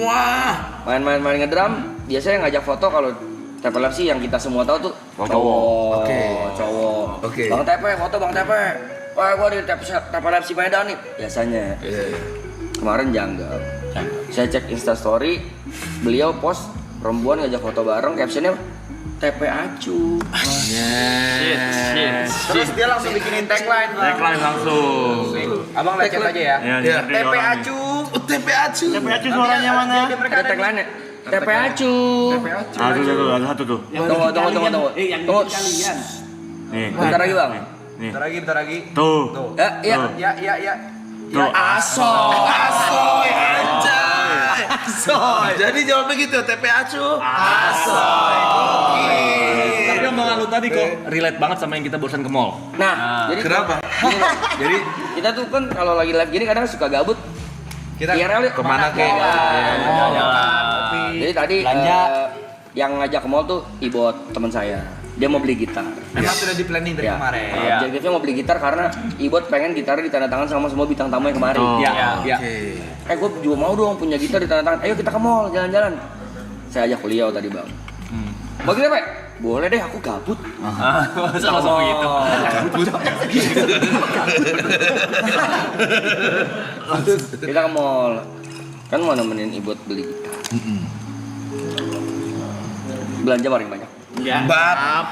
Wah. Main ngedrum, biasanya yang ngajak foto kalau Tepe Lab sih yang kita semua tahu tuh cowok. Oke. Bang Tepe, foto Bang Tepe. Wah, gua di Tepe Lab si Medan nih. Biasanya. Kemarin janggal. Saya cek Insta story, beliau post perempuan ngajak foto bareng, captionnya Tepe Acu. Terus dia langsung bikinin tagline. Langsung. Abang lecet aja ya. Tepe Acu. Tepe Acu. Tepe Acu suaranya mana? Ada tagline-nya. Tepe Acu. Ada satu tuh. Tunggu. Yang Tunggu. bikin kalian. Nih. Bentar lagi, Bang. Nih. Bentar lagi. Tuh. Iya. Ya. Tuh. Asoy anjay. Asoy. Jadi jawabnya gitu, Tepe Acu. Asoy. Tapi omongan lu tadi kok relate banget sama yang kita barusan ke mall. Nah, jadi Kenapa? Jadi kita tuh kan kalau lagi live gini kadang suka gabut. Kita IRL yuk. Kemana kek? Jadi tadi Belanja. yang ngajak ke mall tuh Ibot, teman saya. Dia mau beli gitar. Memang sudah di planning dari kemarin. Objektifnya mau beli gitar karena Ibot pengen gitarnya ditandatangan sama semua bintang tamu yang kemarin. Iya. Gue juga mau dong punya gitar ditandatangan. Ayo kita ke mall jalan-jalan. Saya ajak beliau tadi, Bang. Mau gitar, Pak? Boleh deh, aku gabut. Sama-sama gitu. Kita ke mall. Kan mau nemenin Ibot beli gitar. Belanja paling banyak. Bab.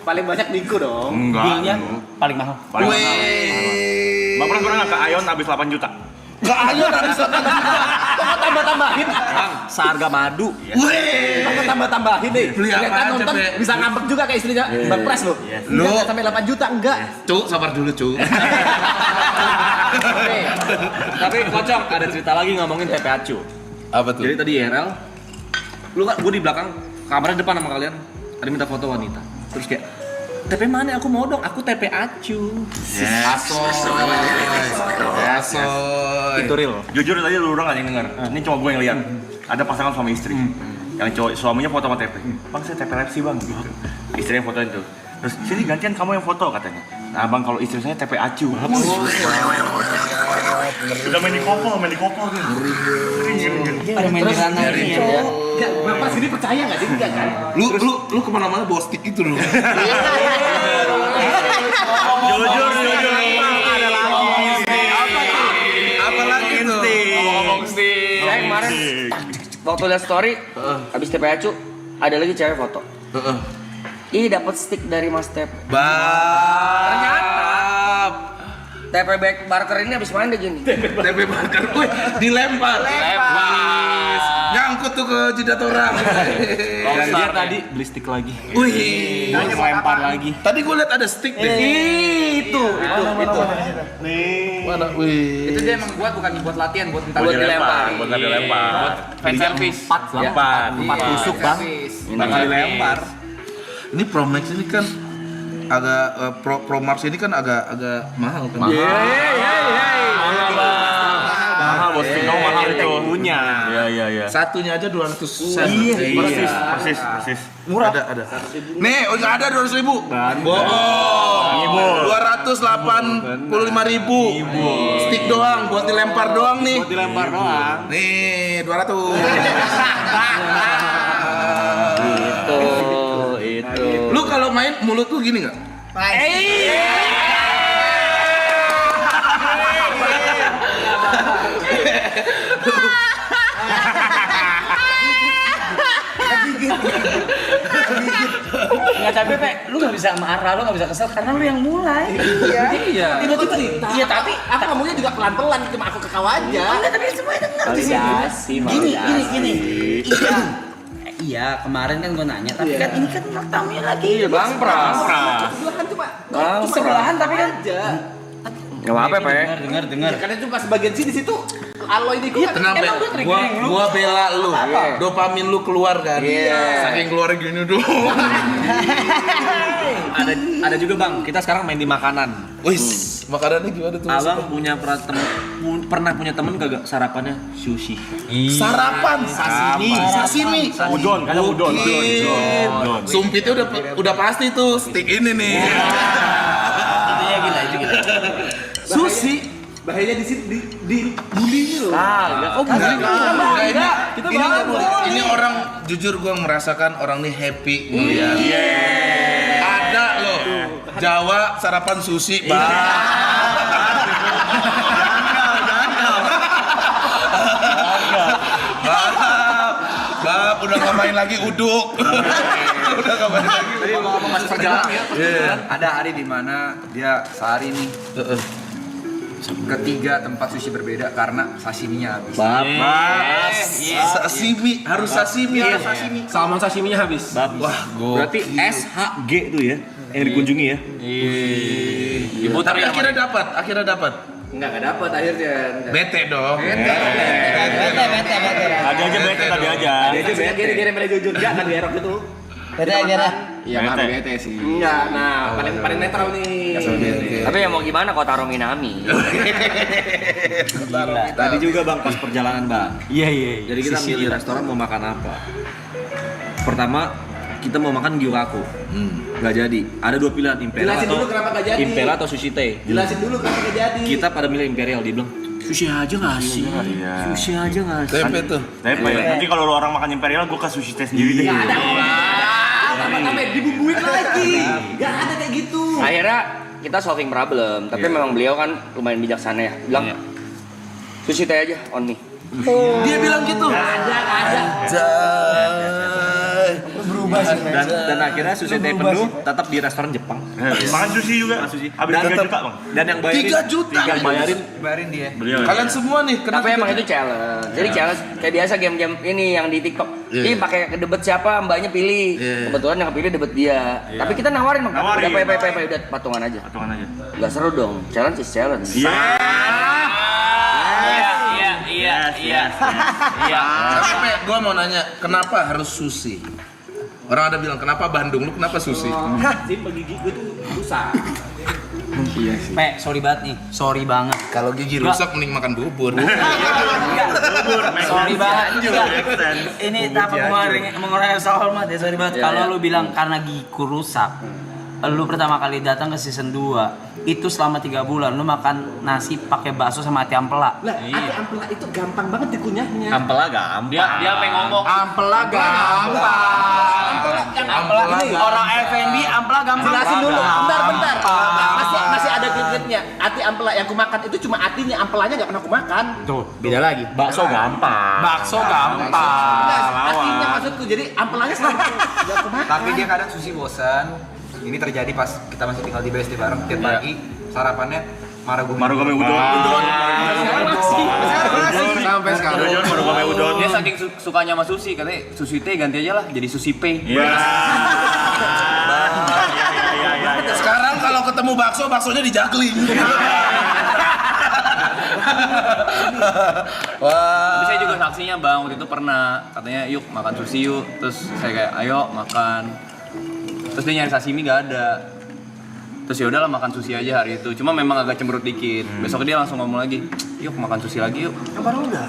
Paling banyak Niko dong. Enggak. Bilnya paling mahal. Weh. Bapak pernah nggak ke Ayon habis 8 juta? Gak ayo habis 8 juta. Kok tambah-tambahin? Seharga madu. Weh. Kok tambah-tambahin nih? Beli Ternyata apaan, nonton Cepe? bisa ngambek juga kayak istrinya. Bang Pres lu. Lu. Enggak sampai 8 juta enggak. Cuk, sabar dulu, Cuk. Tapi kocok ada cerita lagi ngomongin Tepe Acu. Apa tuh? Jadi tadi IRL, lu kan gue di belakang, kamarnya depan sama kalian, ada minta foto wanita. Terus kayak, Tepe mana? Aku mau dong, aku Tepe Acu. Asoy. Itu real. Jujur tadi lu orang nggak yang denger. Ini cuma gue yang lihat. Ada pasangan suami istri. Yang cowok suaminya foto sama Tepe. Bang saya Tepe Lab sih bang. Gitu. Istrinya fotoin tuh. Terus sini gantian kamu yang foto katanya. Nah bang kalau istri saya Tepe Acu. Udah main di kopel gitu. Ada main di sana ini ya. Enggak, Bapak sini percaya enggak sih? Enggak kan? Lu kemana-mana bawa stick itu lu. Jujur. Ada lagi. Apa lagi tuh? Ngomong sih. Saya kemarin waktu lihat story habis Tepe Acu ada lagi cewek foto. Ih dapat stick dari Mas Tepe. Ternyata Tepe Barker ini habis main deh gini. Tepe Barker, wih, dilempar. Nyangkut tuh ke jidat orang. Dan dia tadi beli stick lagi. Wih, Lempar lagi. tadi gue liat ada stick deh. Itu. Mana? Wih. Itu dia emang bukan buat latihan, buat Buat dilempar. Buat dilempar. fan service. 4 tusuk bang. Bakal dilempar. Ini Pro Max ini kan agak Pro Max ini kan agak mahal kan. Mahal bos, Vino mahal itu. Punya. Iya. Satunya aja 200 sen. Persis. Murah. Ada. Nih, enggak ada 200.000. Bohong. 285.000. Stick doang buat dilempar doang nih. Buat dilempar doang. Nih, 200. Itu. Lu kalau main mulut lu gini enggak? Nggak capek, Pe. Lu nggak bisa marah, lu nggak bisa kesel karena lu yang mulai. Iya. Tiba-tiba cerita. Iya, tapi aku ngomongnya juga pelan-pelan, cuma aku ke kau aja. Enggak, tapi semuanya dengar di sini. Gini. Iya, kemarin kan gue nanya, tapi kan ini kan tamunya lagi. Iya Bang Pras. Sebelahan cuma. Bang Sebelahan tapi kan. Gak apa-apa Pe. Dengar. Ya, karena itu pas bagian sini situ alloy di gua. Kenapa? Emang gua triggering lu. Gua bela lu. Apa? Dopamin lu keluar kan. Saking keluar gini doang. Ada juga Bang, kita sekarang main di makanan. Wis, makanannya gimana tuh? Abang pernah punya temen kagak sarapannya sushi. Sarapan sashimi. Udon. Gokil. Sumpitnya udah pasti tuh stick ini nih. Intinya gila. Sushi bahayanya di sini di bulinya loh. Ini orang jujur gue merasakan orang nih happy ngeliat. Ada loh Jawa sarapan sushi bang. Bab, udah nggak main lagi uduk. Udah nggak main lagi. Tadi mau ngomong pas perjalanan ya. Ada hari di mana dia sehari nih ketiga tempat sushi berbeda karena sashiminya habis. Sashimi harus sashimi. Salmon sashiminya habis. Wah, Berarti SHG tuh ya yang dikunjungi ya. Tapi akhirnya dapat. Enggak dapet akhirnya. Bete dong. Tadi aja bete tadi aja. Dia mulai jujur jangan dierok itu. Bete aja. Iya, nggak bete sih. Enggak, nah paling netral nih. Tapi ya mau gimana kok taruh Minami? Tadi juga bang pas perjalanan bang. Iya. Jadi kita milih restoran mau makan apa. Pertama kita mau makan gyukaku. Nggak jadi. Ada dua pilihan Imperial Jelasin atau dulu kenapa nggak jadi. Imperial atau Sushi Tei. Jelasin dulu kenapa nggak jadi. Kita pada milih Imperial, dia bilang sushi aja nggak sih? Iya. Sushi aja nggak sih? Tempe tuh. Tempe ya. Nanti kalau lu orang makan Imperial, gua ke sushi teh sendiri deh. Nggak ada. Tambah dibumbuin lagi. Nggak ada kayak gitu. Akhirnya kita solving problem, tapi memang beliau kan lumayan bijaksana ya. Bilang sushi teh aja on me. Dia bilang gitu. Dan akhirnya sushi teh penuh, tetap di restoran Jepang. Makan sushi juga. Abis 3 juta bang. Dan yang bayarin 3 juta. yang bayarin Bayarin dia. Beliau. Kalian semua nih kena Tapi emang itu challenge. Jadi challenge kayak biasa game-game ini yang di TikTok. Ini pakai kedebet siapa, mbaknya pilih. Kebetulan yang kepilih debet dia. Tapi kita nawarin bang. Nawarin. Udah patungan aja. Patungan aja. Gak seru dong. Challenge is challenge. Iya. Tapi gue mau nanya, kenapa harus sushi? Orang ada bilang, kenapa Bandung? Lu kenapa sushi? Simpel gigi gue tuh rusak. Pe, sorry banget nih. Sorry banget. Kalau gigi rusak mending makan bubur. Sorry banget juga. Ini tanpa mengurangi rasa hormat ya, sorry banget. Kalau lu bilang karena gigiku rusak, lu pertama kali datang ke season 2 itu selama 3 bulan lu makan nasi pakai bakso sama ati ampela. Lah, ati ampela itu gampang banget dikunyahnya. Ampela gampang. Dia pengen ngomong Ampela gampang. Ini orang F&B ampela gampang. Jelasin dulu, bentar. Masih ada klip-klipnya. Ati ampela yang kumakan itu cuma atinya, ampelanya nggak pernah kumakan. Tuh, beda lagi. Bakso gampang. Bakso gampang. Atinya maksudku, jadi ampelanya selalu nggak kumakan. tapi dia kadang sushi bosan. Ini terjadi pas kita masih tinggal di BSD bareng tiap pagi sarapannya Marugame udon. sampai sekarang. Marugame udon. Dia saking sukanya sama sushi, katanya sushi teh ganti aja lah jadi sushi pay. Iya. Sekarang kalau ketemu bakso, baksonya dijagling. Tapi saya juga saksinya bang, waktu itu pernah katanya yuk makan sushi yuk, terus saya kayak ayo makan, terus dia nyari sashimi nggak ada, terus ya udahlah makan sushi aja hari itu, cuma memang agak cemberut dikit. Besok dia langsung ngomong lagi, yuk makan sushi lagi yuk. Kapan udah?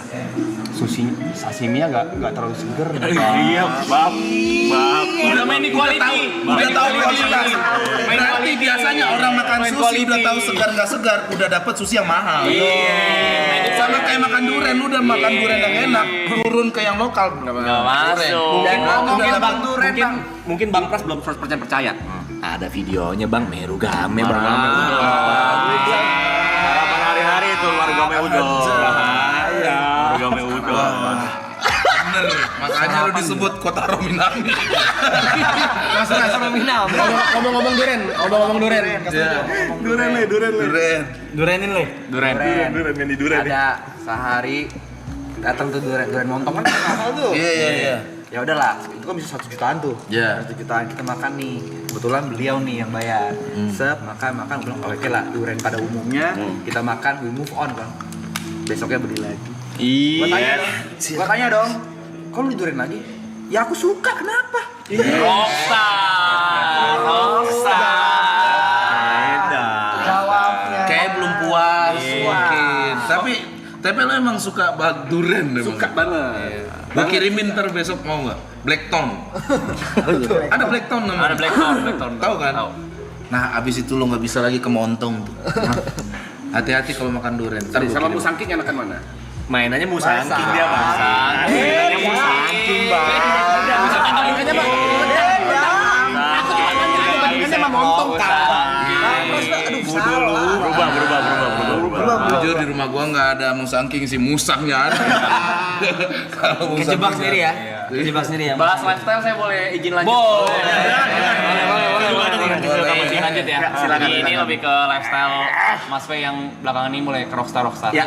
Sashiminya nggak terlalu seger. Iya, bab. Udah main di quality. Udah tahu kualitas. Berarti biasanya orang makan sushi udah tahu segar nggak segar, udah dapat sushi yang mahal. Sama kayak makan durian, udah makan durian yang enak, turun ke yang lokal. Nggak masuk. Dan Mungkin udah Bang mungkin Bang Pras belum 100% percaya. Ada videonya Bang Merugame Bang. Sarapan hari-hari itu Marugame udon. Marugame udon. bener. Makanya lu disebut kota Rominami. Ngomong-ngomong duren. Durenin le. Duren. Duren di duren. Ada sehari datang tuh duren montong kan mahal tuh. Iya. Ya udahlah, itu kan bisa 1 jutaan tuh. Iya. 1 jutaan kita makan nih. Kebetulan beliau nih yang bayar. Sep, makan, bilang oke lah, duren pada umumnya kita makan, we move on kan. Besoknya beli lagi. Gua tanya dong, kok lu duren lagi? Ya aku suka, kenapa? Kayak belum puas mungkin. Tapi lo emang suka banget duren deh. Suka banget. Gue kirimin ntar besok mau nggak? Blackton. Ada Blackton namanya. Ada Blackton. Tahu kan? Tahu. Nah abis itu lo nggak bisa lagi ke Montong tuh. Hati-hati kalau makan durian. Ntar gua Sama kirim. musangking enakan mana? Mainannya musangking dia, Bang. Mainannya musangking, Bang. Makanya mah aku cuma nanya bandingannya sama montong kan. Aduh salah. Berubah. Jujur di rumah gua nggak ada musangking sih, musangnya ada. Kalau musang Kejebak nggak sendiri ya. ada. Kejebak sendiri ya. Bahas lifestyle saya boleh izin lanjut? Boleh. Izin lanjut ya. Silakan. Ini lebih ke lifestyle Mas V yang belakangan ini mulai ke rockstar. Ya.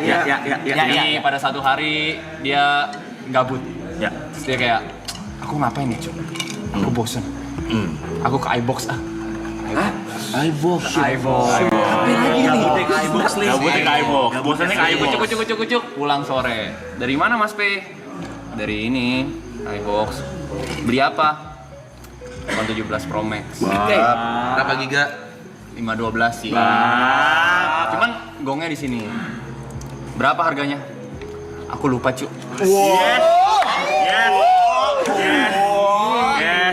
Jadi pada satu hari dia gabut. Ya. Terus dia kayak, aku ngapain ya cuy? Aku bosen. Aku ke iBox ah. iBox. Gabutnya ke iBox. Bosannya ke iBox. Kucuk. Pulang sore. Dari mana Mas P? Dari ini iBox. Beli apa? iPhone 17 Pro Max. Berapa giga? 512 sih. Cuman gongnya di sini. Berapa harganya? Aku lupa cu.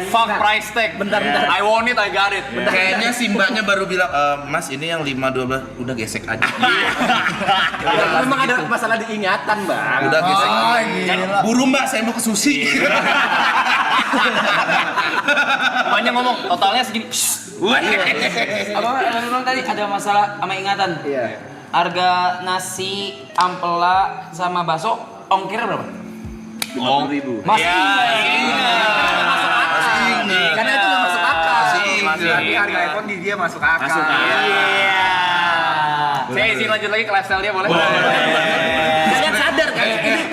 Fuck price tag. Bentar. I want it, I got it. Kayaknya si mbaknya baru bilang, Mas ini yang 512 udah gesek aja. Memang ada masalah diingatan, Bang. Udah gesek aja. Buru mbak, saya mau ke sushi. Banyak ngomong, totalnya segini. Abang memang tadi ada masalah sama ingatan. Iya. Harga nasi, ampela sama bakso ongkir berapa? 50.000. Masih Karena itu nggak masuk akal. Masih. Harga iPhone di dia masuk akal. Saya izin lanjut lagi ke lifestyle dia boleh? Kalian sadar kan?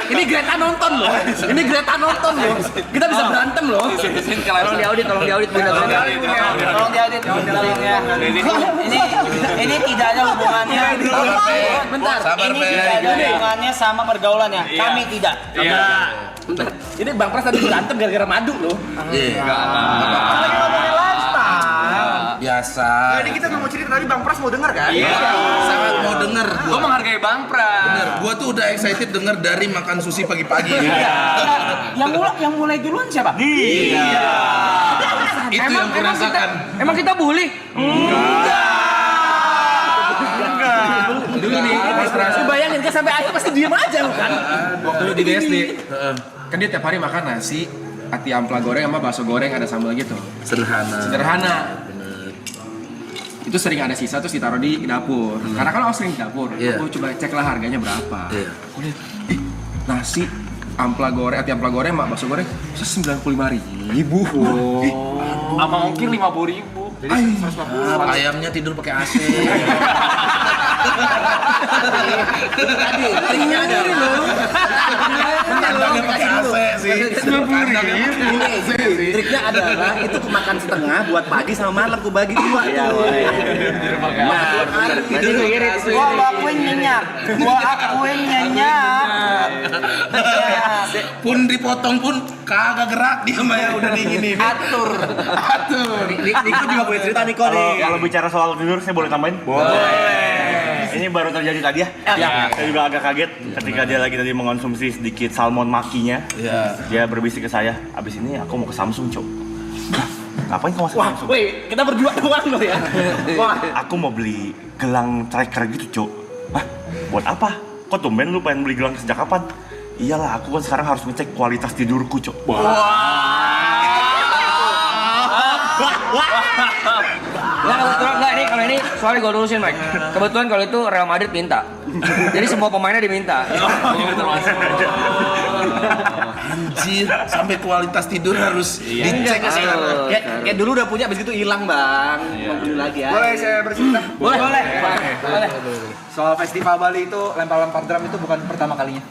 Ini Greta nonton loh. Ini Greta nonton loh. Kita bisa berantem loh. Izin ke Tolong lifestyle. diaudit bener. Tolong diaudit ya. Ini tidak ada hubungannya. Bentar. Sabar, Ini Pe. tidak ada hubungannya sama pergaulannya. Kami tidak. Bentar. Ini Bang Pras tadi berantem gara-gara madu loh. Biasa. Jadi kita nggak mau cerita tadi Bang Pras mau denger kan? Sangat mau denger Gue gua. menghargai Bang Pras. Bener, gua tuh udah excited denger dari makan sushi pagi-pagi. Yang mulai duluan siapa? Itu yang kurasakan. Emang kita bully? Dulu nih, Mas Pras. Lu bayangin kan sampai akhir pasti diem aja lu kan? Waktu di BSD, kan dia tiap hari makan nasi, ati ampela goreng sama bakso goreng ada sambal gitu. Sederhana. Sederhana. Itu sering ada sisa terus ditaruh di dapur. Karena kan aku sering di dapur, Iya. aku coba cek lah harganya berapa. Iya. Aku lihat, nasi ampela goreng, ati ampela goreng sama bakso goreng bisa 95.000. Sama ongkir 50.000. Ayamnya tidur pakai AC. Tadi triknya ada loh. Kandangnya pakai AC sih. Kandangnya pakai AC sih. Triknya adalah itu aku makan setengah buat pagi sama malam aku bagi dua tuh. Nah, Gua akuin nyenyak. Pun dipotong pun kagak gerak dia mah ya udah dinginin. Atur. Niko juga punya cerita Niko nih. Kalau bicara soal tidur, saya boleh tambahin? Boleh. Ini baru terjadi tadi ya. Saya juga agak kaget ketika dia lagi tadi mengonsumsi sedikit salmon makinya. Iya. Dia berbisik ke saya, abis ini aku mau ke Samsung, Cok. Hah? Ngapain kamu masuk Samsung? Woi, kita berdua doang loh ya. Wah, Aku mau beli gelang tracker gitu, Cok. Hah? Buat apa? Kok tumben lu pengen beli gelang sejak kapan? Iyalah, aku kan sekarang harus ngecek kualitas tidurku, Cok. Nah, kebetulan enggak ini kalau ini soalnya gue lurusin Mike. Kebetulan kalau itu Real Madrid minta. Jadi semua pemainnya diminta. Anjir, sampai kualitas tidur harus dicek sekarang. kayak dulu udah punya abis itu hilang Bang. Mau beli lagi ya. Boleh saya bercerita? Boleh. Soal festival Bali itu lempar-lempar drum itu bukan pertama kalinya.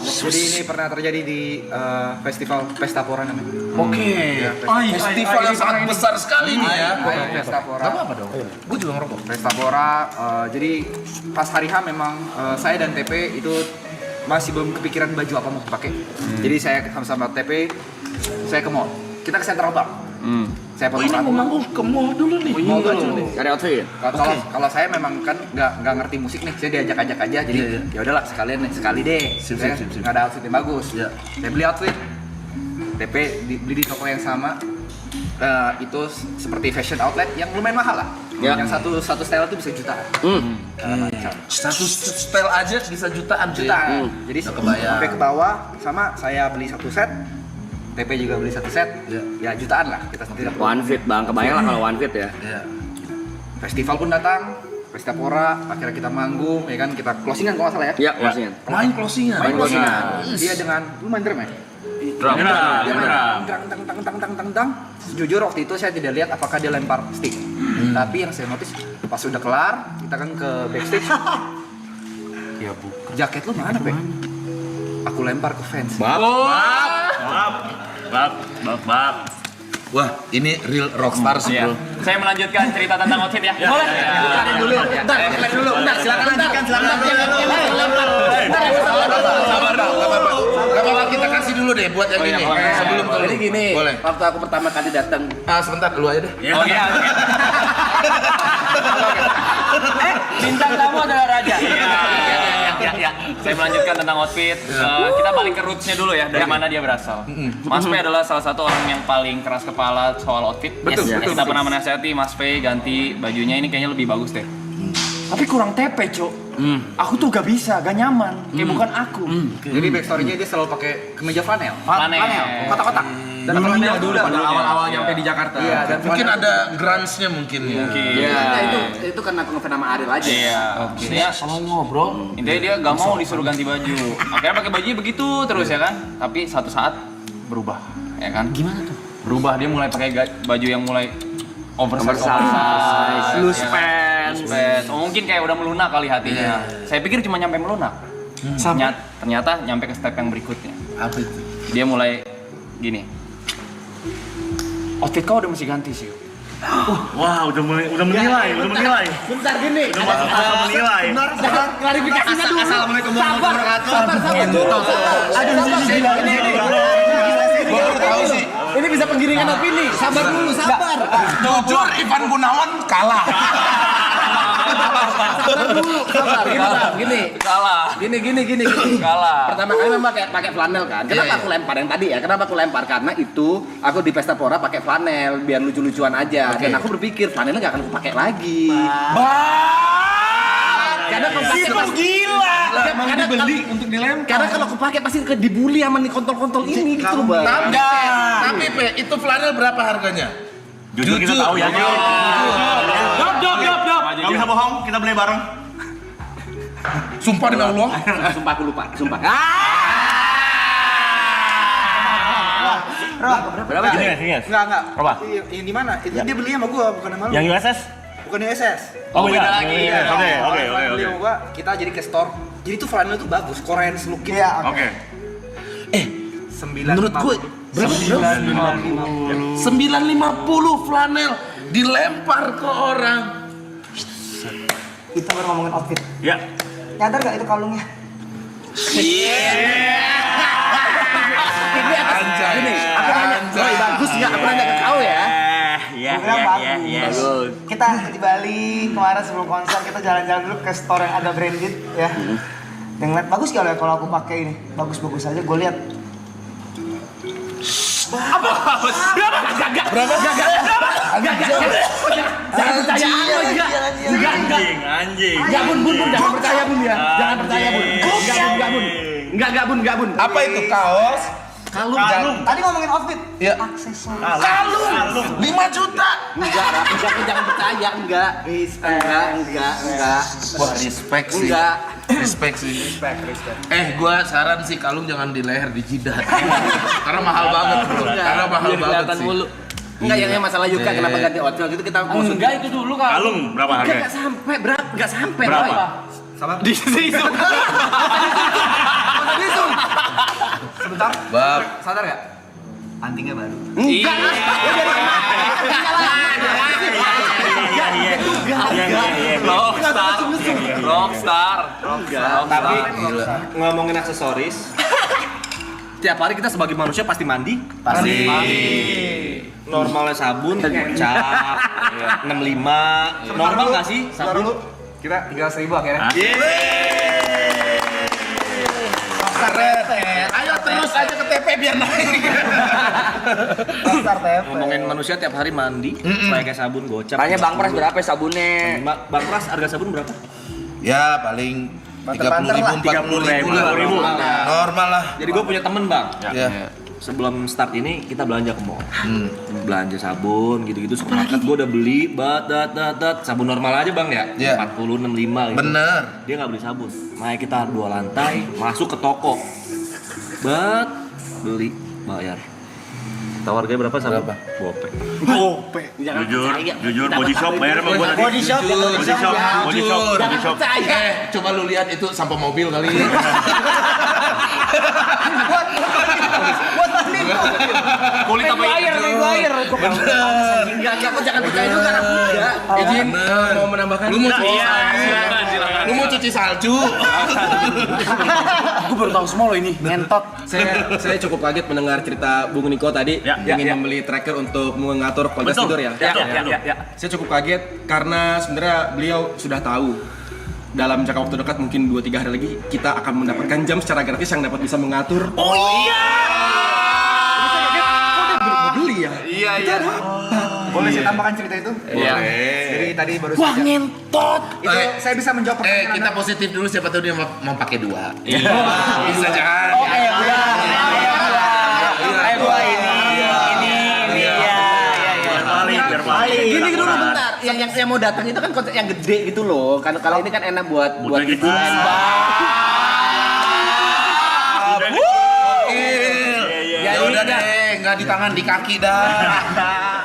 Jadi ini pernah terjadi di festival Pestapora namanya. Oke. Festival yang sangat besar sekali nih ya. Pestapora. Gak apa-apa dong. Gue juga ngerokok. Pestapora. Jadi pas hari H memang saya dan TP itu masih belum kepikiran baju apa mau pakai. Jadi saya sama TP saya ke mall. Kita ke Central Bank. Saya Oh potong ini mau rambut. manggung ke mall dulu nih. Mall dulu. Cari outfit. Kalau saya memang kan nggak ngerti musik nih, saya diajak-ajak aja, jadi Iya, iya. ya udahlah sekalian nih, sekali deh. Sip, Saya sip. nggak ada outfit yang bagus. Iya. Saya beli outfit, TP beli di toko yang sama, itu seperti fashion outlet yang lumayan mahal lah. Ya. Yang satu style itu bisa jutaan. Satu style aja bisa jutaan. Jutaan. Jadi Udah kebayang. sampai ke bawah sama saya beli satu set. TP juga beli satu set. Ya jutaan lah kita sendiri. One Fit bang, kebayang lah kalau One Fit ya. Iya. Festival pun datang. Pestapora, akhirnya kita manggung, ya kan kita closingan kalau nggak salah ya. Iya, closingan. Main closingan. Main closingan. Dia dengan lu main drum ya? Drum. Dia main tang. Jujur waktu itu saya tidak lihat apakah dia lempar stick. Tapi yang saya notice pas sudah kelar, kita kan ke backstage. Ya bu, jaket lu mana be? Aku lempar ke fans. Bab. Wah, ini real rockstar sih, Iya. bro. Saya melanjutkan cerita tentang outfit ya. Boleh? Bukarin dulu. Bentar, dulu. Bentar, silakan lanjutkan. Sabar dong, nggak apa-apa. Nggak apa-apa, kita kasih dulu deh buat yang ini. Sebelum ke lu. Jadi gini, Boleh. waktu aku pertama kali datang, Sebentar, lu aja deh. Oh iya. Bintang tamu adalah raja. Ya. Saya melanjutkan tentang outfit. Kita balik ke rootsnya dulu ya, dari mana dia berasal. Mas P adalah salah satu orang yang paling keras kepala soal outfit. Betul, Yes. betul, Kita betul. pernah menasihati Mas P ganti bajunya ini kayaknya lebih bagus deh. Tapi kurang tepe, Cok. Aku tuh gak bisa, gak nyaman. Kayak bukan aku. Jadi backstory-nya dia selalu pakai kemeja flanel. Flanel. Kotak-kotak. Dan flanel Dulu pada awal-awal nyampe di Jakarta. Iya, dan Mungkin ada grunge-nya mungkin ya. Iya. itu karena aku ngefans sama Ariel aja. Iya. Intinya Kalau ngobrol, intinya dia gak mau disuruh ganti baju. Akhirnya pakai bajunya begitu terus ya kan. Tapi satu saat berubah, ya kan? Gimana tuh? Berubah, dia mulai pakai baju yang mulai oversize, Loose ya. pants. Loose pants. Oh, mungkin kayak udah melunak kali hatinya. Saya pikir cuma nyampe melunak. Ternyata nyampe ke step yang berikutnya. Apa itu? Dia mulai gini. Outfit kau udah mesti ganti sih. Wah, udah menilai. Bentar gini. Udah masuk masa menilai. Klarifikasinya dulu. Assalamualaikum warahmatullahi wabarakatuh. Gua baru tahu sih. Ini bisa penggiringan opini. Sabar dulu, sabar. Jujur, Ivan Gunawan kalah. Sabar. Gini. Kalah. Gini. Kalah. Pertama kali memang pakai flanel kan. Kenapa Iya. aku lempar yang tadi ya? Kenapa aku lempar? Karena itu aku di Pestapora pakai flanel biar lucu-lucuan aja. Dan aku berpikir flanelnya nggak akan aku pakai lagi. Karena kalau pakai Gila. karena dibeli untuk dilempar. Karena kalau aku pakai pasti dibully sama nih kontol-kontol ini gitu loh, Bang. Tapi Pe, itu flanel berapa harganya? Jujur kita tahu ya. Dop. Gak bisa bohong, kita beli bareng. Sumpah demi Allah. Sumpah aku lupa, sumpah. Berapa sih? Sini. Enggak. Apa? Yang di mana? Itu dia beli sama gua, bukan sama lu. Yang USS? Bukan di SS. Oh, beda lagi. Oke. Beli sama gua, kita jadi ke store. Jadi tuh flanel tuh bagus, Korean look gitu. Oke. Menurut gue berapa? 950 flanel dilempar ke orang. kita baru ngomongin outfit. Ya. Nyadar gak itu kalungnya? Ini atas gini, aku nanya, Roy bagus nggak? Aku nanya ke kau ya. Gua bilang bagus. Kita di Bali kemarin sebelum konser kita jalan-jalan dulu ke store yang agak branded ya. Dan ngeliat bagus gak ya kalau aku pakai ini? Bagus-bagus aja. Gue lihat. Jangan percaya aku enggak. Anjing. Enggak bun, jangan percaya bun ya. Jangan percaya bun. Enggak bun. Apa itu kaos? Kalung. Tadi ngomongin outfit. Ya. Aksesoris. Kalung 5 juta. Enggak, jangan percaya, enggak. Enggak. Wah, respect sih. Enggak. Respect sih. Gua saran sih kalung jangan di leher, di jidat. Karena mahal banget, bro. Karena mahal banget sih. Enggak, yang masalah Yuka kenapa ganti outfit itu kita mau Enggak itu dulu kan. Kalung berapa harganya? Enggak sampai. Berapa? Sama Di sini. sebentar. Bab. Sadar gak? Antingnya baru. Enggak. Rockstar. Tapi ngomongin aksesoris, tiap hari kita sebagai manusia pasti mandi. Pasti. Normalnya sabun, cap, 65. Normal nggak sih sabun? Kita 300.000 akhirnya. Keren. Ayo terus aja ke TP biar naik. Pasar TP. Ngomongin manusia tiap hari mandi, pakai sabun gocap. Tanya Bang Pras berapa ya sabunnya? Bang Pras harga sabun berapa? Ya paling 30.000 40.000 lah. Normal lah. Jadi gue punya temen bang. Ya. Sebelum start ini kita belanja ke mall. Belanja sabun gitu-gitu supermarket gue udah beli sabun normal aja bang ya. Iya. 40 65 gitu. Bener. Dia nggak beli sabun. Makanya kita 2 lantai masuk ke toko. Beli bayar. Tahu harganya berapa sabun? Gope. Jujur body shop bayar sama gua tadi. Body shop. Coba lu lihat itu sampah mobil kali. Kulit apa Air. Enggak, kok jangan percaya juga anak muda. Izin mau menambahkan. Lu mau cuci silakan. Lu mau cuci salju? Gue baru tahu semua lo ini, ngentot. Saya cukup kaget mendengar cerita Bung Niko tadi ingin membeli tracker untuk mengatur kualitas tidur ya. Saya cukup kaget karena sebenarnya beliau sudah tahu dalam jangka waktu dekat mungkin 2-3 hari lagi kita akan mendapatkan jam secara gratis yang dapat bisa mengatur. Oh iya. Beli ya? Iya. Boleh saya tambahkan cerita itu? Iya. Jadi tadi baru Wah saja. ngentot. Itu saya bisa menjawab pertanyaan Kita Anda. positif dulu siapa tahu dia mau pakai 2. Bisa jangan. Oh kayak gua ini ya. Gini dulu bentar. Yang mau datang itu kan konsep yang gede gitu loh. Kan kalau ini kan enak buat gitu. Ya udah deh, nggak di tangan di kaki dah.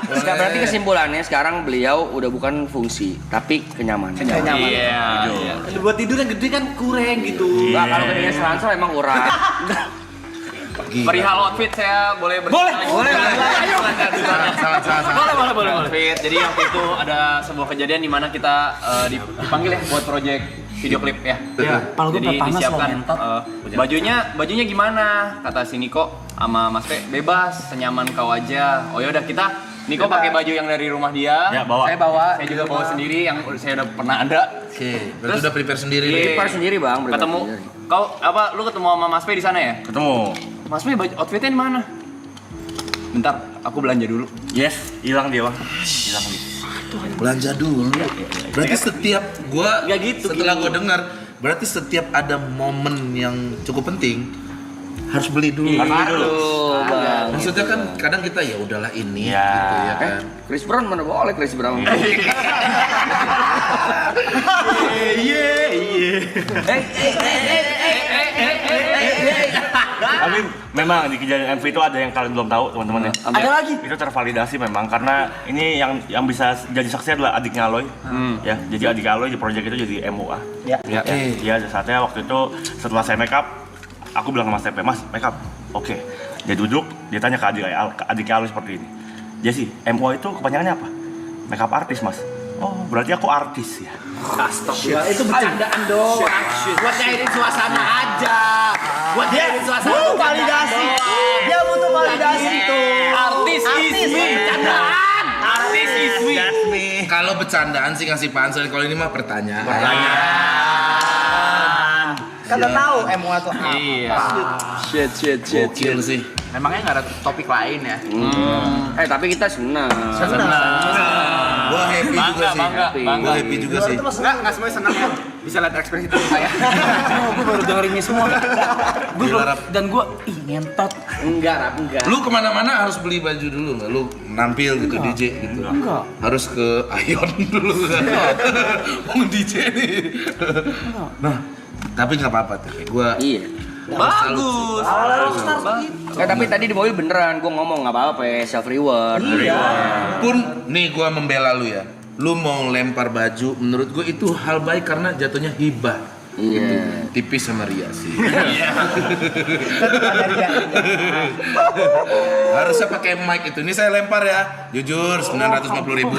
Berarti kesimpulannya sekarang beliau udah bukan fungsi, tapi kenyamanan. Iya. buat tidur yang gede kan kurang gitu. Enggak, kalau ketinggian seransel emang kurang. Perihal outfit saya boleh Boleh. Boleh. Outfit. Jadi waktu itu ada sebuah kejadian di mana kita dipanggil ya buat project video klip ya. Pala gua Jadi panas disiapkan loh, ngentot. bajunya gimana? Kata si Niko sama Mas P, bebas, senyaman kau aja. Oh yaudah kita Niko pakai baju yang dari rumah dia. Ya, bawa. Saya juga bawa sendiri yang saya udah pernah ada. Oke, berarti udah prepare sendiri. Prepare sendiri bang. prepare Ketemu sendiri. kau lu ketemu sama Mas P di sana ya? Ketemu. Mas P outfitnya di mana? Bentar, aku belanja dulu. Yes, hilang dia bang. Hilang dia. Belanja dulu. Berarti setiap gua Nggak gitu, setelah gini. gua dengar, berarti setiap ada momen yang cukup penting harus beli dulu. Aduh, bang. Maksudnya kan kadang kita ya udahlah ini Ya. gitu ya kan. Chris Brown mana boleh Chris Brown. Tapi memang di kejadian MV itu ada yang kalian belum tahu teman-teman ya. Ada lagi. Itu tervalidasi memang karena ini yang bisa jadi saksi adalah adiknya Aloy. Ya, jadi adik Aloy di proyek itu jadi MUA. Ya. Ya, dia ada saatnya waktu itu setelah saya make up, aku bilang ke Mas TP, Mas make up, oke. Dia duduk, dia tanya ke adiknya Aloy seperti ini. Jesse, MUA itu kepanjangannya apa? Make up artis Mas. Oh, berarti aku artis ya. Astagfirullah, itu bercandaan doang. Buat nyairin suasana aja. Buat nyairin suasana. Butuh validasi. Dia butuh validasi tuh. Artis Ismi. Bercandaan. Artis Ismi. Kalau bercandaan sih ngasih pansel, kalau ini mah pertanyaan. Kata tahu MUA tuh apa. Iya. Gokil sih. Memangnya nggak ada topik lain ya? Tapi kita senang. Gua happy juga sih. Gua happy juga sih. Nggak semuanya senang ya. Bisa lihat ekspresi tubuh saya. Gue baru denger ini semua. Gila, Rap. Dan gue ngentot. Enggak. Lu kemana-mana harus beli baju dulu nggak? Lu nampil gitu DJ gitu. Enggak. Harus ke Ion dulu kan. Mau DJ nih. Nah, tapi nggak apa-apa tuh. Gua Iya. Bagus. Tapi tadi di mobil beneran gue ngomong nggak apa-apa ya, self reward. pun nih gua membela lu ya. Lu mau lempar baju, menurut gua itu hal baik karena jatuhnya hibah. Iya. Tipis sama Ria sih. Harusnya pakai mic itu. Ini saya lempar ya. Jujur 950.000.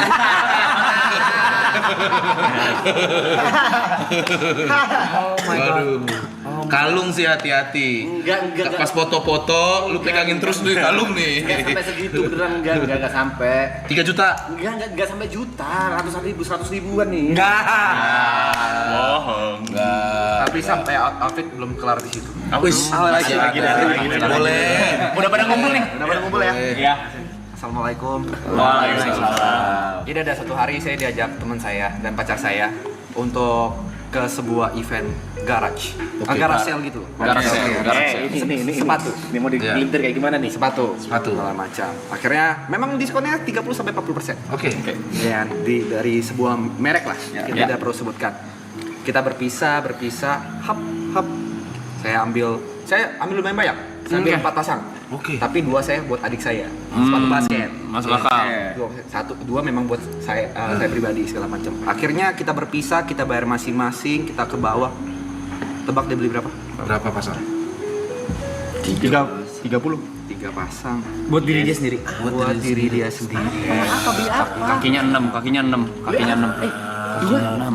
Oh my god. Waduh. Oh Kalung sih hati-hati. Enggak. Pas foto-foto, lu pegangin terus tuh kalung nih. Enggak sampai segitu beneran enggak sampai. 3 juta. Enggak sampai juta, ratusan ribu, 100 ribuan nih. Bohong. Tapi sampai outfit belum kelar di situ. Lagi. Boleh. Udah pada ngumpul nih. Udah pada ngumpul ya? Iya. Assalamualaikum. Waalaikumsalam. Jadi ada satu hari saya diajak teman saya dan pacar saya untuk ke sebuah event garage. Garage sale gitu. Garage sale. Ini sepatu. Ini mau digelintir kayak gimana nih? Sepatu. Sepatu. Segala macam. Akhirnya memang diskonnya 30-40%. Oke. Dan dari sebuah merek lah, kita tidak perlu sebutkan. Kita berpisah, hap. Saya ambil lumayan banyak. Saya ambil 4 pasang. Oke. Tapi 2 saya buat adik saya. Sepatu basket. Masuk akal. Dua memang buat saya pribadi segala macam. Akhirnya kita berpisah, kita bayar masing-masing, kita ke bawah. Tebak dia beli berapa? Berapa pasang? 30 pasang. Buat diri dia sendiri. Buat diri dia sendiri. Apa beli apa? Kakinya 6.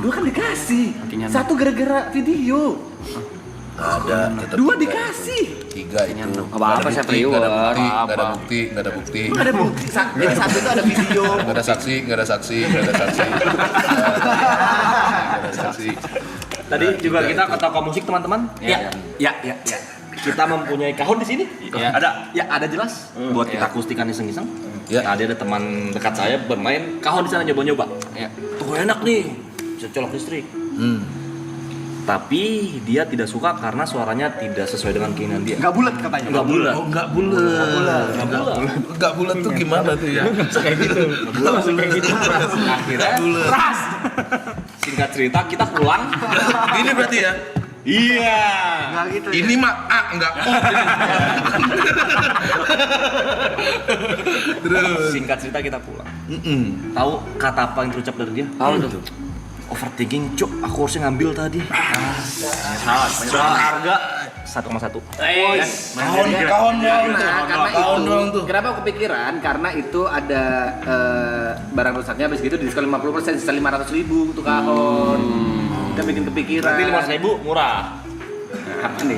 Dua kan dikasih. Kakinya 1 gara-gara video. Ada. 2 dikasih. 3 itu. Apa-apa saya priwet. Nggak ada bukti. Ada bukti. Jadi 1 itu ada video. Nggak ada saksi. Tadi juga kita ke toko musik teman-teman. Ya. Kita mempunyai kahon di sini. Ada. Ya, ada jelas. Buat kita akustikan iseng-iseng. Ya. Nah, ada teman dekat saya bermain kahon di sana nyoba-nyoba. Ya. Tuh enak nih. Bisa colok listrik. Tapi dia tidak suka karena suaranya tidak sesuai dengan keinginan dia. Enggak bulat katanya. Enggak bulat. Oh, enggak bulat tuh gimana tuh ya? Kayak gitu. Akhirnya ras. Singkat cerita kita pulang. Ini berarti ya? Iya. Enggak gitu. Ini mah A enggak O. Terus. Singkat cerita kita pulang. Tahu kata apa yang terucap dari dia? Tahu tuh. Overthinking, cuk. Aku harusnya ngambil tadi. Soal harga 1,1. Kahon doang tuh. Kenapa aku kepikiran? Karena itu ada barang rusaknya habis gitu diskon 50%, sisa 500.000 untuk kahon. Kita bikin kepikiran. Berarti 500.000 murah. Apa nih?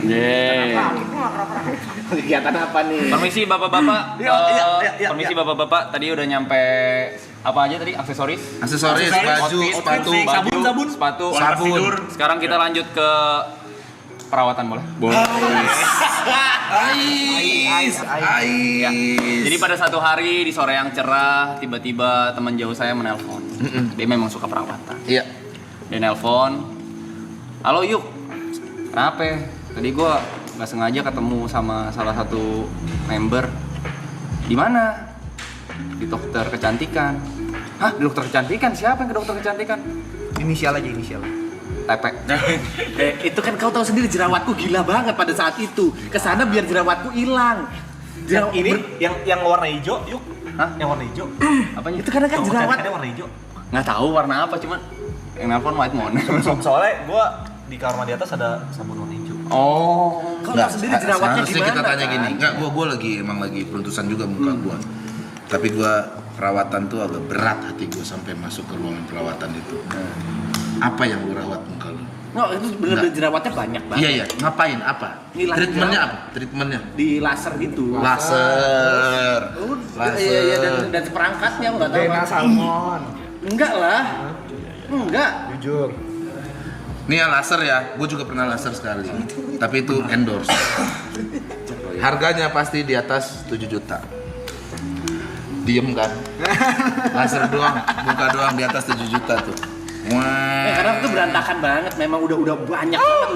Kegiatan apa nih? Permisi bapak-bapak. Permisi bapak-bapak. Tadi udah nyampe apa aja tadi? Aksesoris, Baju, sepatu. sepatu. Sabun. Sekarang kita lanjut ke perawatan boleh? Ais. Ya. Jadi pada satu hari di sore yang cerah, tiba-tiba teman jauh saya menelpon. Dia memang suka perawatan. Iya. Dia nelpon, halo Yuk, kenapa? Tadi gua nggak sengaja ketemu sama salah satu member. Di mana? Di dokter kecantikan. Hah, di dokter kecantikan? Siapa yang ke dokter kecantikan? Inisial aja inisial. Tepe. Itu kan kau tahu sendiri jerawatku gila banget pada saat itu. Kesana biar jerawatku hilang. Yang warna hijau, Yuk. Hah? Yang warna hijau. Apanya? Itu karena kan jerawat. Ada warna hijau. Nggak tahu warna apa, cuman yang nelpon white moon. Soalnya gua di kamar mandi atas ada sabun warna hijau. Oh. Kau tahu sendiri jerawatnya Seharusnya gimana? kita tanya kan? gini. Enggak, gua emang lagi peruntusan juga muka gua. Tapi gua perawatan tuh agak berat hati gua sampai masuk ke ruangan perawatan itu. Apa yang lu rawat muka lu? No, itu bener-bener jerawatnya banyak banget. Iya. Ngapain? Apa? Ngilangin Treatmentnya jerawat. apa? Treatmentnya? Di laser gitu. Laser. Iya, dan seperangkatnya enggak tahu. salmon. Enggak lah. Enggak. Jujur. Nih ya laser ya, gue juga pernah laser sekali. Tapi itu endorse. Harganya pasti di atas 7 juta. Diem kan? Laser doang, muka doang di atas 7 juta tuh. Wah. Karena itu berantakan banget, memang udah banyak banget,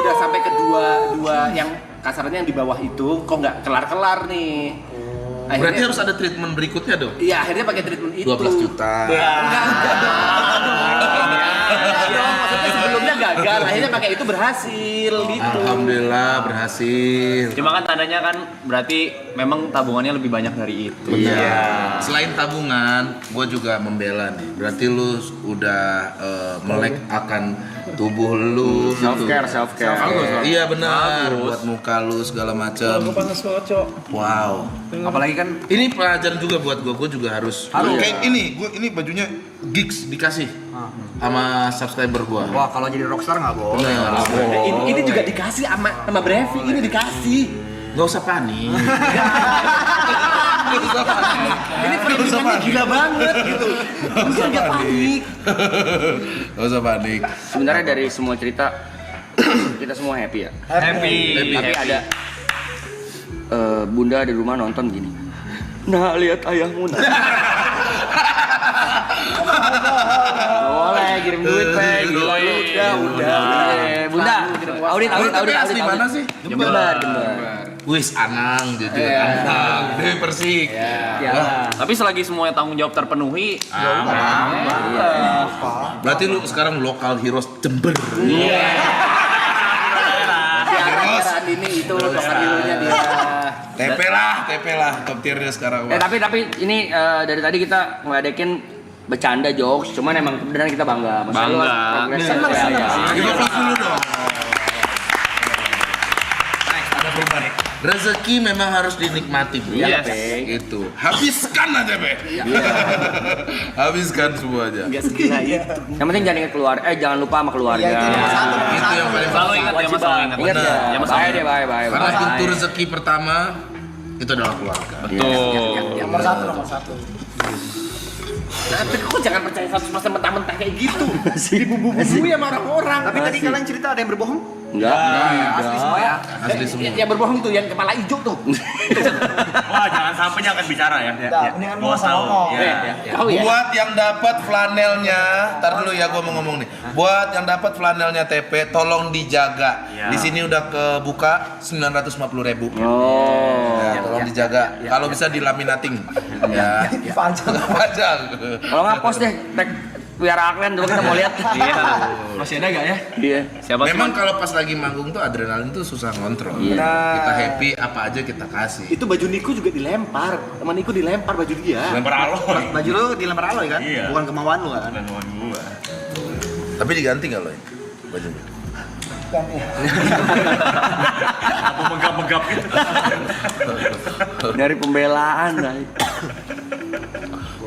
udah sampai ke dua yang kasarnya yang di bawah itu, kok nggak kelar nih. Berarti harus ada treatment berikutnya dong? Iya, akhirnya pakai treatment itu. 12 juta. Enggak dong. Maksudnya sebelumnya gagal, akhirnya pakai itu berhasil gitu. Alhamdulillah berhasil. Cuma kan tandanya kan berarti memang tabungannya lebih banyak dari itu. Iya. Selain tabungan, gue juga membela nih. Berarti lu udah melek akan tubuh lu. Self care. Iya benar. Buat muka lu segala macam. Wow. Apalagi kan Ini pelajaran juga buat gue juga harus. Kayak ini, ini bajunya gigs dikasih sama subscriber gua. Wah, kalau jadi rockstar nggak boleh. Ini juga dikasih sama Brevi, ini dikasih. Gak usah panik. Ini perhitungannya gila banget gitu. Gak panik. Gak usah panik. Sebenarnya dari semua cerita kita semua happy ya. Happy. Tapi ada bunda di rumah nonton gini. Nah, lihat ayahmu. Nah. Boleh kirim duit, Pe. Udah. Bunda, audit. Asli mana sih? Jember. Wis Anang jadi Anang. Dewi Persik. Tapi selagi semuanya tanggung jawab terpenuhi, Berarti lu sekarang lokal heroes Jember. Saat ini itu lokal hero-nya dia. TP lah top tiernya sekarang. Tapi ini dari tadi kita ngeladekin bercanda jokes, cuman emang beneran kita bangga. Senang. Terima kasih dulu dong. Ada perubahan. Rezeki memang harus dinikmati, bro. Yes. Itu. Habiskan aja, Be. Habiskan semuanya. Yang penting jangan lupa sama keluarga. Itu yang paling selalu ingat ya, Mas, selalu ingat. Ingat ya. Bye. Karena pintu rezeki pertama itu adalah keluarga. Nomor satu. Tapi kok jangan percaya 100% mentah-mentah kayak gitu. Dibumbu-bumbui sama orang-orang. Tapi tadi kalian cerita ada yang berbohong? Enggak. Asli semua ya. Asli semua. Yang berbohong tuh, yang kepala hijau tuh. Wah, jangan sampai jangan bicara ya. Mendingan Gua tahu. Kau ya. Buat yang dapat flanelnya, tar dulu ya gua mau ngomong nih. Buat yang dapat flanelnya TP, tolong dijaga. Di sini udah kebuka 950.000. Ya, tolong dijaga. Kalau bisa dilaminating. Ya. Dipajang. Kalau nggak post deh, tag Piara Aklen dulu kita mau lihat. Masih ada gak ya? Iya. Siapa sih? Memang kalau pas lagi manggung tuh adrenalin tuh susah ngontrol. Kita happy apa aja kita kasih. Itu baju Niko juga dilempar. Teman Niko dilempar baju dia. Lempar aloy. Baju lu dilempar aloy kan? Iya. Bukan kemauan lu kan? Bukan kemauan gua. Tapi diganti nggak lo ini bajunya? Apa megap-megap gitu. Dari pembelaan.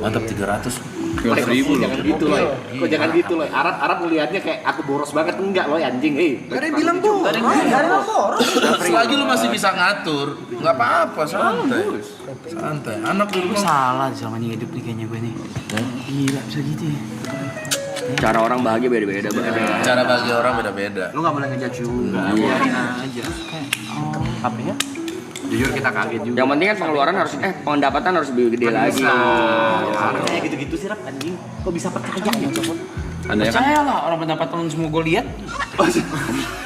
Mantap 300. 300.000 jangan gitu loh. Kok jangan gitu loh. Arab ngelihatnya kayak aku boros banget, enggak loh anjing. Gak ada yang bilang tuh. Gak ada yang bilang boros. Selagi lu masih bisa ngatur, nggak apa-apa, santai. Santai. Anak di rumah. Salah selama ini hidup nih kayaknya gue nih. Gila bisa gitu ya. Cara orang bahagia beda-beda. Cara bagi orang beda-beda. Lu gak boleh ngejudge juga. Biarin aja. Apa ya? Jujur kita kaget juga. Yang penting kan pengeluaran harus pendapatan harus lebih gede lagi. Kayak gitu-gitu sih Rap anjing. Kok bisa percaya ya Cokot? Anda ya kan? Percaya lah orang pendapatan semua gue lihat.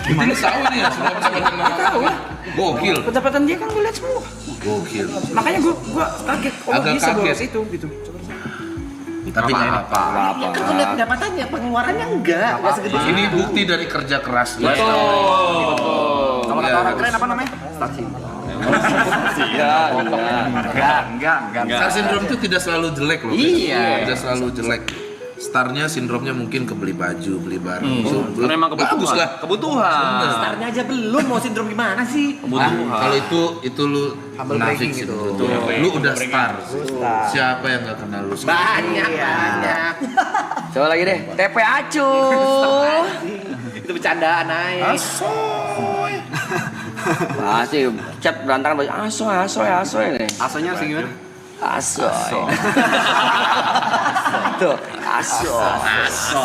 Ini tahu nih ya, semua bisa tahu. Gokil. Pendapatan dia kan gue lihat semua. Gokil. Makanya gue kaget. Oh Agak bisa boros kaget. itu gitu. Tapi nggak apa-apa. Kan gue lihat pendapatannya, pengeluarannya enggak segede Ini bukti dari kerja keras dia. Kalau kata orang keren apa namanya? Enggak. Star syndrome itu tidak selalu jelek loh. Iya. Tidak selalu jelek. Starnya sindromnya mungkin ke beli baju, beli barang. Karena emang Bagus lah. Kebutuhan. Startnya aja belum, mau sindrom gimana sih? Kalau itu lu munafik sih. Lu udah star. Siapa yang nggak kenal lu? Banyak. Coba lagi deh. TP Acu. Itu bercandaan aja. Pasti chat berantakan asoy nih. Asonya harus gimana? Asoy. Tuh, asoy.